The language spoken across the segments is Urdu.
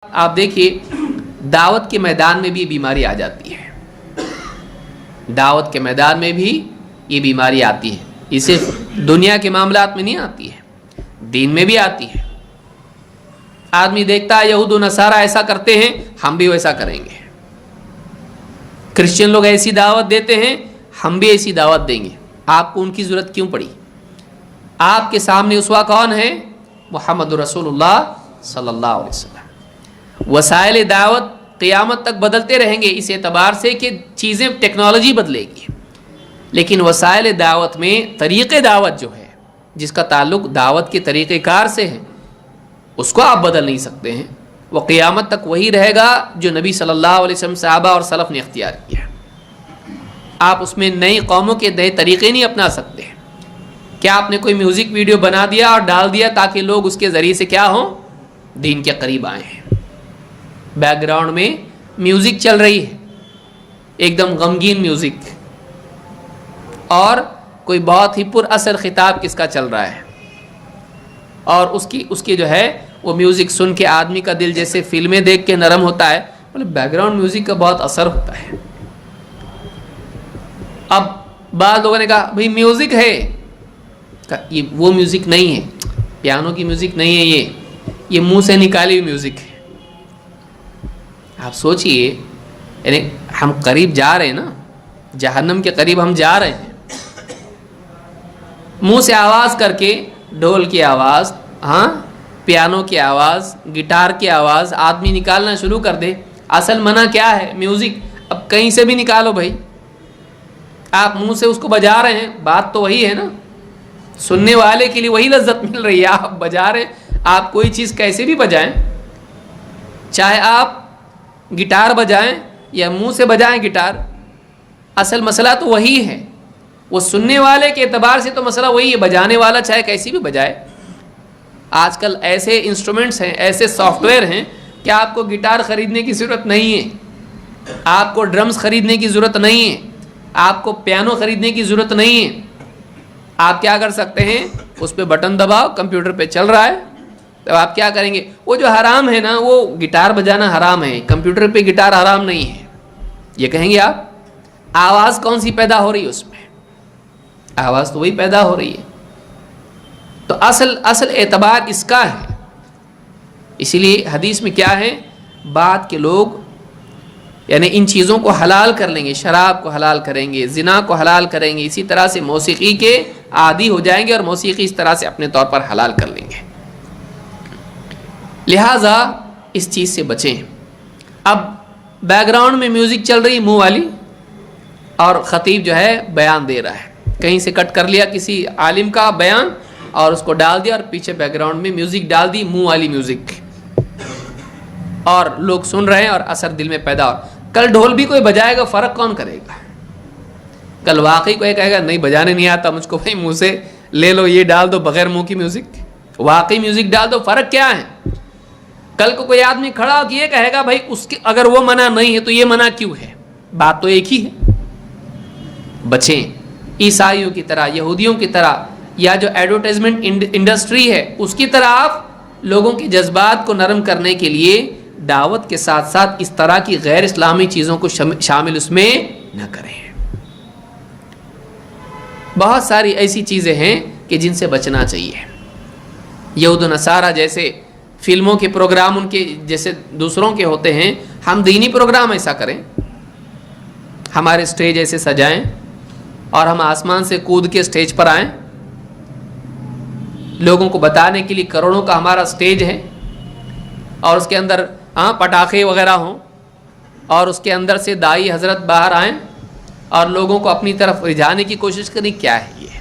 آپ دیکھیے دعوت کے میدان میں بھی بیماری آ جاتی ہے، دعوت کے میدان میں بھی یہ بیماری آتی ہے. یہ صرف دنیا کے معاملات میں نہیں آتی ہے، دین میں بھی آتی ہے. آدمی دیکھتا ہے یہود و نصارہ ایسا کرتے ہیں، ہم بھی ویسا کریں گے. کرسچن لوگ ایسی دعوت دیتے ہیں، ہم بھی ایسی دعوت دیں گے. آپ کو ان کی ضرورت کیوں پڑی؟ آپ کے سامنے اسوا کون ہے؟ محمد رسول اللہ صلی اللہ علیہ وسلم. وسائل دعوت قیامت تک بدلتے رہیں گے اس اعتبار سے کہ چیزیں ٹیکنالوجی بدلے گی، لیکن وسائل دعوت میں طریقے دعوت جو ہے، جس کا تعلق دعوت کے طریقہ کار سے ہے، اس کو آپ بدل نہیں سکتے ہیں. وہ قیامت تک وہی رہے گا جو نبی صلی اللہ علیہ وسلم صحابہ اور سلف نے اختیار کیا. آپ اس میں نئی قوموں کے نئے طریقے نہیں اپنا سکتے. کیا آپ نے کوئی میوزک ویڈیو بنا دیا اور ڈال دیا تاکہ لوگ اس کے ذریعے سے کیا ہوں؟ دین کے قریب آئے ہیں. بیک گراؤنڈ میں میوزک چل رہی ہے، ایک دم غمگین میوزک، اور کوئی بہت ہی پر اثر خطاب کس کا چل رہا ہے، اور اس کی جو ہے وہ میوزک سن کے آدمی کا دل جیسے فلمیں دیکھ کے نرم ہوتا ہے. مطلب بیک گراؤنڈ میوزک کا بہت اثر ہوتا ہے. اب بعض لوگوں نے کہا بھئی میوزک ہے، یہ وہ میوزک نہیں ہے، پیانو کی میوزک نہیں ہے، یہ منہ سے نکالی ہوئی میوزک ہے. آپ سوچئے، یعنی ہم قریب جا رہے ہیں نا، جہنم کے قریب ہم جا رہے ہیں. منہ سے آواز کر کے، ڈھول کی آواز، ہاں پیانو کی آواز، گٹار کی آواز آدمی نکالنا شروع کر دے. اصل منع کیا ہے؟ میوزک. اب کہیں سے بھی نکالو بھائی، آپ منہ سے اس کو بجا رہے ہیں، بات تو وہی ہے نا، سننے والے کے لیے وہی لذت مل رہی ہے. آپ بجا رہے ہیں، آپ کوئی چیز کیسے بھی بجائیں، چاہے آپ گٹار بجائیں یا منہ سے بجائیں گٹار، اصل مسئلہ تو وہی ہے. وہ سننے والے کے اعتبار سے تو مسئلہ وہی ہے، بجانے والا چاہے کیسی بھی بجائے. آج کل ایسے انسٹرومنٹس ہیں، ایسے سافٹ ویئر ہیں کہ آپ کو گٹار خریدنے کی ضرورت نہیں ہے، آپ کو ڈرمز خریدنے کی ضرورت نہیں ہے، آپ کو پیانو خریدنے کی ضرورت نہیں ہے. آپ کیا کر سکتے ہیں؟ اس پہ بٹن دباؤ، کمپیوٹر پہ چل رہا ہے، تو آپ کیا کریں گے؟ وہ جو حرام ہے نا، وہ گٹار بجانا حرام ہے، کمپیوٹر پہ گٹار حرام نہیں ہے، یہ کہیں گے آپ. آواز کون سی پیدا ہو رہی ہے اس میں؟ آواز تو وہی پیدا ہو رہی ہے. تو اصل اعتبار اس کا ہے. اسی لیے حدیث میں کیا ہے؟ بعد کے لوگ یعنی ان چیزوں کو حلال کر لیں گے، شراب کو حلال کریں گے، زنا کو حلال کریں گے، اسی طرح سے موسیقی کے عادی ہو جائیں گے اور موسیقی اس طرح سے اپنے طور پر حلال کر لیں گے. لہٰذا اس چیز سے بچیں. اب بیک گراؤنڈ میں میوزک چل رہی منہ والی، اور خطیب جو ہے بیان دے رہا ہے، کہیں سے کٹ کر لیا کسی عالم کا بیان اور اس کو ڈال دیا، اور پیچھے بیک گراؤنڈ میں میوزک ڈال دی، منہ والی میوزک، اور لوگ سن رہے ہیں اور اثر دل میں پیدا ہو. کل ڈھول بھی کوئی بجائے گا، فرق کون کرے گا؟ کل واقعی کوئی کہے گا نہیں بجانے نہیں آتا مجھ کو، بھائی منہ سے لے لو یہ ڈال دو بغیر منہ کی میوزک، واقعی میوزک ڈال دو، فرق کیا ہے؟ کل کو کوئی آدمی کھڑا ہو کے یہ کہے گا بھائی اس کے اگر وہ منع نہیں ہے تو یہ منع کیوں ہے؟ بات تو ایک ہی ہے. بچیں. عیسائیوں کی طرح، یہودیوں کی طرح، یا جو ایڈورٹائزمنٹ انڈسٹری ہے اس کی طرح آپ لوگوں کے جذبات کو نرم کرنے کے لیے دعوت کے ساتھ ساتھ اس طرح کی غیر اسلامی چیزوں کو شامل اس میں نہ کریں. بہت ساری ایسی چیزیں ہیں کہ جن سے بچنا چاہیے. یہود و نصارہ جیسے فلموں کے پروگرام ان کے جیسے دوسروں کے ہوتے ہیں، ہم دینی پروگرام ایسا کریں، ہمارے اسٹیج ایسے سجائیں اور ہم آسمان سے کود کے اسٹیج پر آئیں. لوگوں کو بتانے کے لیے کروڑوں کا ہمارا اسٹیج ہے، اور اس کے اندر پٹاخے وغیرہ ہوں، اور اس کے اندر سے دائی حضرت باہر آئیں اور لوگوں کو اپنی طرف رجھانے کی کوشش کریں. کیا ہے یہ؟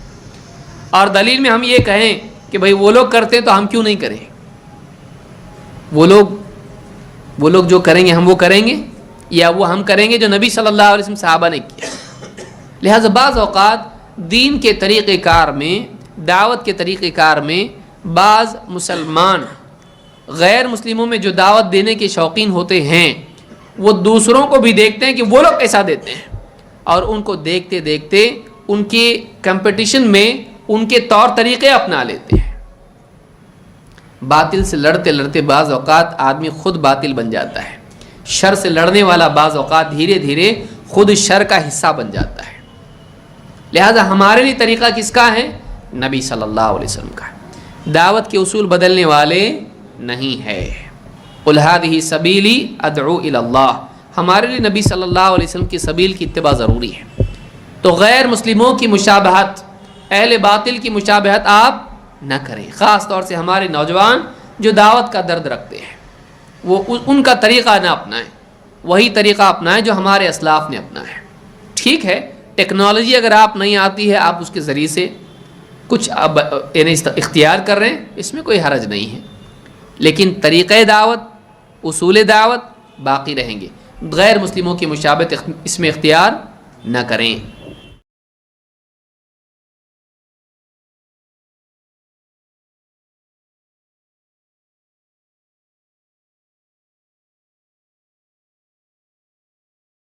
اور دلیل میں ہم یہ کہیں کہ بھئی وہ لوگ کرتے ہیں تو ہم کیوں نہیں کریں؟ وہ لوگ جو کریں گے ہم وہ کریں گے، یا وہ ہم کریں گے جو نبی صلی اللہ علیہ وسلم صحابہ نے کیا؟ لہٰذا بعض اوقات دین کے طریقہ کار میں، دعوت کے طریقہ کار میں، بعض مسلمان غیر مسلموں میں جو دعوت دینے کے شوقین ہوتے ہیں، وہ دوسروں کو بھی دیکھتے ہیں کہ وہ لوگ ایسا دیتے ہیں، اور ان کو دیکھتے دیکھتے ان کے کمپٹیشن میں ان کے طور طریقے اپنا لیتے ہیں. باطل سے لڑتے لڑتے بعض اوقات آدمی خود باطل بن جاتا ہے، شر سے لڑنے والا بعض اوقات دھیرے دھیرے خود شر کا حصہ بن جاتا ہے۔ لہذا ہمارے لیے طریقہ کس کا ہے؟ نبی صلی اللہ علیہ وسلم کا ہے۔ دعوت کے اصول بدلنے والے نہیں ہے۔ قل ھذہ سبیلی ادعو الی اللہ، ہمارے لیے نبی صلی اللہ علیہ وسلم کی سبیل کی اتباع ضروری ہے۔ تو غیر مسلموں کی مشابہت، اہل باطل کی مشابہت آپ نہ کریں، خاص طور سے ہمارے نوجوان جو دعوت کا درد رکھتے ہیں، وہ ان کا طریقہ نہ اپنائیں، وہی طریقہ اپنائیں جو ہمارے اسلاف نے اپنایا ہے۔ ٹھیک ہے، ٹیکنالوجی اگر آپ نہیں آتی ہے، آپ اس کے ذریعے سے کچھ اختیار کر رہے ہیں، اس میں کوئی حرج نہیں ہے، لیکن طریقہ دعوت، اصول دعوت باقی رہیں گے۔ غیر مسلموں کی مشابہت اس میں اختیار نہ کریں۔